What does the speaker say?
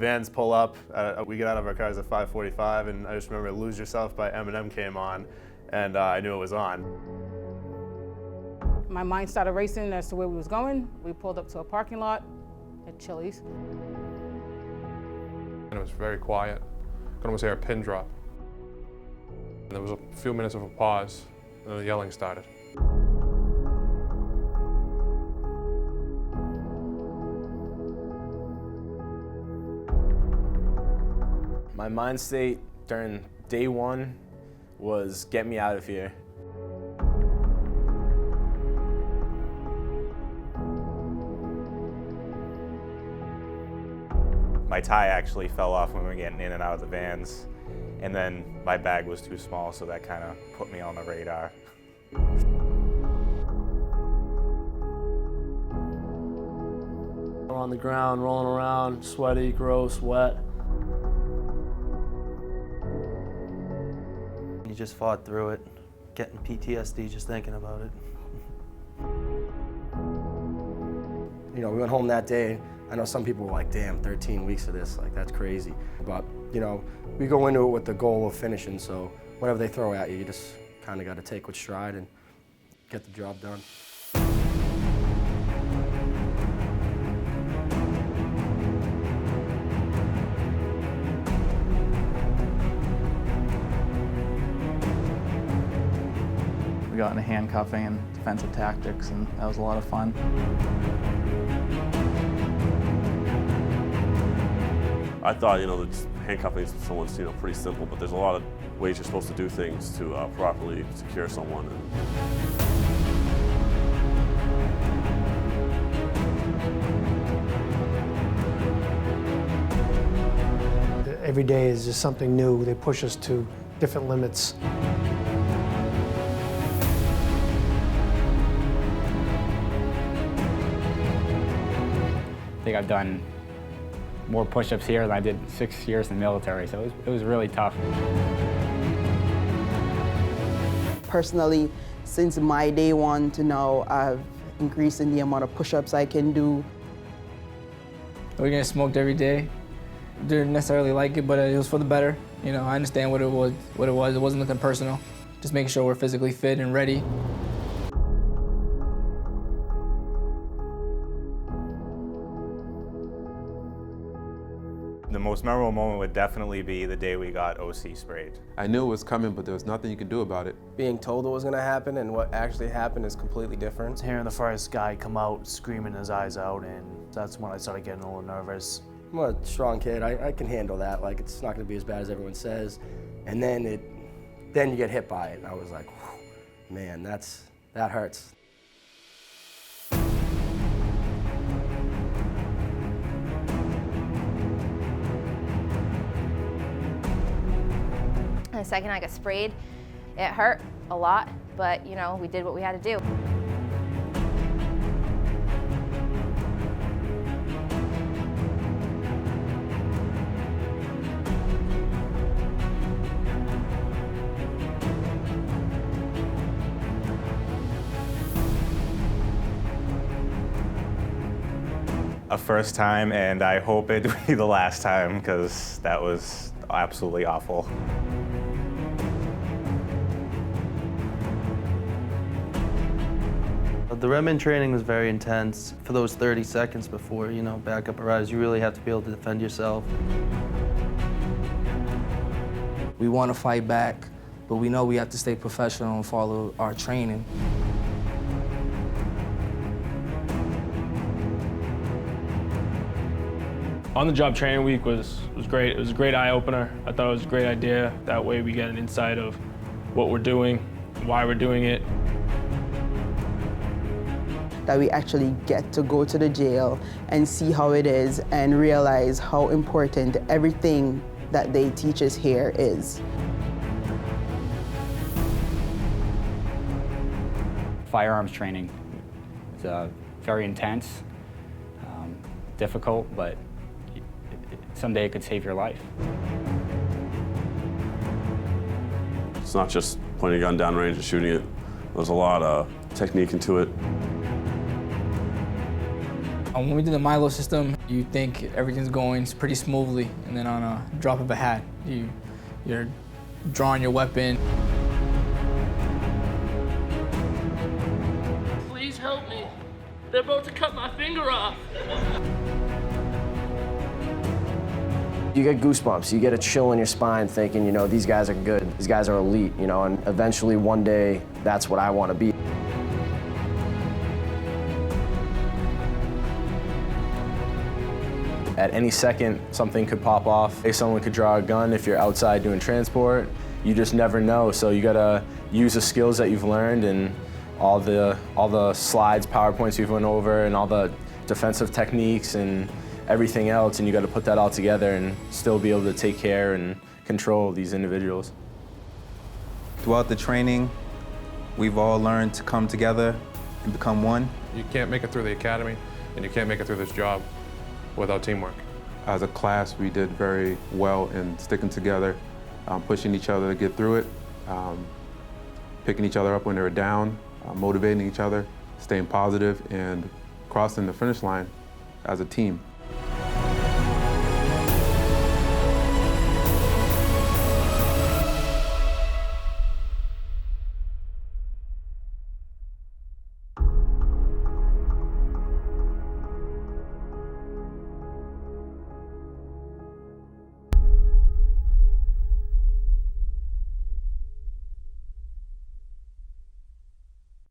vans pull up, we get out of our cars at 5:45, and I just remember Lose Yourself by Eminem came on, and I knew it was on. My mind started racing as to where we was going. We pulled up to a parking lot at Chili's. And it was very quiet. I could almost hear a pin drop. And there was a few minutes of a pause, and then the yelling started. My mind state during day one was get me out of here. My tie actually fell off when we were getting in and out of the vans, and then my bag was too small, so that kind of put me on the radar. On the ground, rolling around, sweaty, gross, wet. You just fought through it, getting PTSD just thinking about it. You know, we went home that day. I know some people were like, damn, 13 weeks of this, like that's crazy. But, you know, we go into it with the goal of finishing, so whatever they throw at you, you just kind of got to take with stride and get the job done. We got into handcuffing and defensive tactics, and that was a lot of fun. I thought, the handcuffing someone's, pretty simple, but there's a lot of ways you're supposed to do things to properly secure someone. Every day is just something new. They push us to different limits. I think I've done more push-ups here than I did 6 years in the military, so it was really tough. Personally, since my day one to now, I've increased in the amount of push-ups I can do. We're getting smoked every day. Didn't necessarily like it, but it was for the better. I understand what it was. It wasn't nothing personal. Just making sure we're physically fit and ready. The most memorable moment would definitely be the day we got OC sprayed. I knew it was coming, but there was nothing you could do about it. Being told it was going to happen and what actually happened is completely different. Hearing the first guy come out screaming his eyes out, and that's when I started getting a little nervous. I'm a strong kid. I can handle that. Like, it's not going to be as bad as everyone says. And then you get hit by it. And I was like, man, that hurts. And the second I got sprayed, it hurt a lot, but we did what we had to do. A first time, and I hope it would be the last time, because that was absolutely awful. The Redmond training was very intense. For those 30 seconds before, backup arrives, you really have to be able to defend yourself. We want to fight back, but we know we have to stay professional and follow our training. On-the-job training week was great. It was a great eye-opener. I thought it was a great idea. That way we get an insight of what we're doing, why we're doing it. That we actually get to go to the jail and see how it is and realize how important everything that they teach us here is. Firearms training is very intense, difficult, but someday it could save your life. It's not just pointing a gun downrange and shooting it. There's a lot of technique into it. When we do the Milo system, you think everything's going pretty smoothly, and then on a drop of a hat, you're drawing your weapon. Please help me. They're about to cut my finger off. You get goosebumps, you get a chill in your spine thinking, you know, these guys are good, these guys are elite, you know, and eventually one day, that's what I want to be. At any second, something could pop off. If someone could draw a gun if you're outside doing transport, you just never know. So you gotta use the skills that you've learned and all the slides, PowerPoints we've went over, and all the defensive techniques and everything else, and you gotta put that all together and still be able to take care and control these individuals. Throughout the training, we've all learned to come together and become one. You can't make it through the academy, and you can't make it through this job without teamwork. As a class, we did very well in sticking together, pushing each other to get through it, picking each other up when they were down, motivating each other, staying positive, and crossing the finish line as a team.